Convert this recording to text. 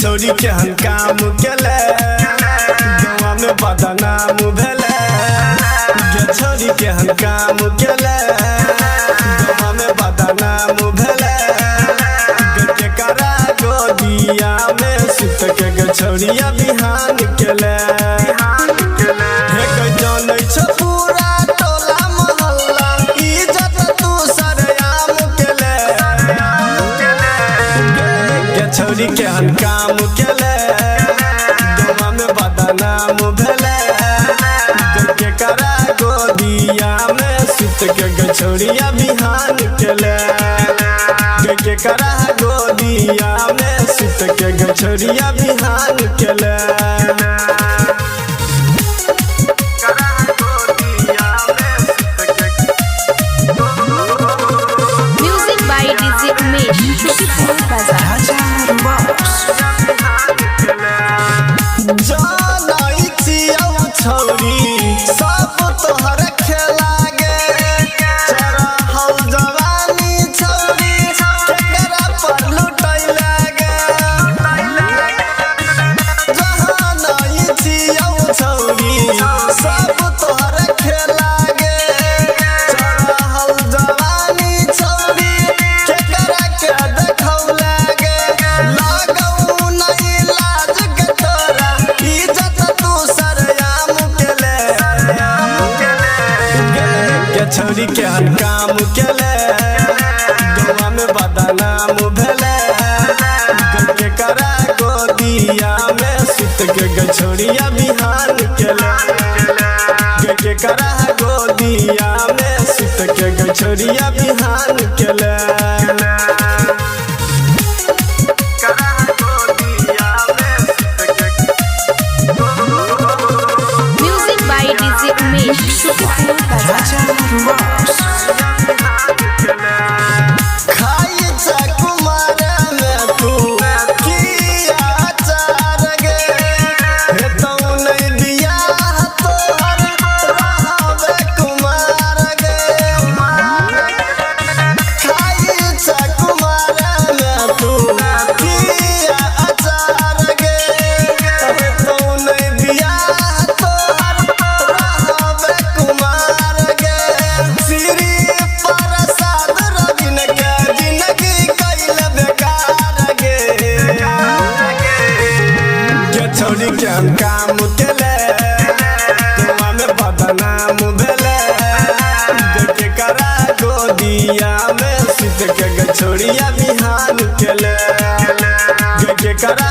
छोरी के हम काम केले गवा में बदनाम भेले छोरी के हम काम केले गवा में बदनाम भेले के करा गोदिया में सुत के छोरिया बिहान केले हे जानै छ पूरा टोला मोहल्ला इज्जत तू सरेआम केले छोरी के हम काम केले गवा में बदनाम भेले के करा गोदिया में सुत के छोरिया बिहान केले के करा गोदिया में सुत के छोरिया बिहान केले म्यूजिक बाय डीजे उमेश जानै छियौ छौरी सब तोहर खेला गे चढ़ल जवानी छौरी केकरा पर लुटैला गे जानै छियौ छौरी सब तोहर खेला गे चढ़ल जवानी छौरी केकरा के देखौला गे लागौ नहीं लाज के तोरा इज्जत तू सरेआम केले छोरी के हम काम केले गवा में बदनाम भेले के करा गोदिया में सुत के छोरिया बिहान केले के करा गोदिया में सुत के छोरिया बिहान केले म्यूजिक बाय डीजे उमेश खाई कुमार में तू किया चार गे हे तो नहीं दिया तोहर रहबे कुमार गे खाई कुमार में तू किया चार गे हे तो नहीं दिया तोहर रहबे कुमार गे श्री प्रसाद रविन के जिंदगी कैल बेकार गे छोरी के हम काम केले गवा में बदनाम भेले के करा गोदिया में सुत के छोरिया बिहान केले के करा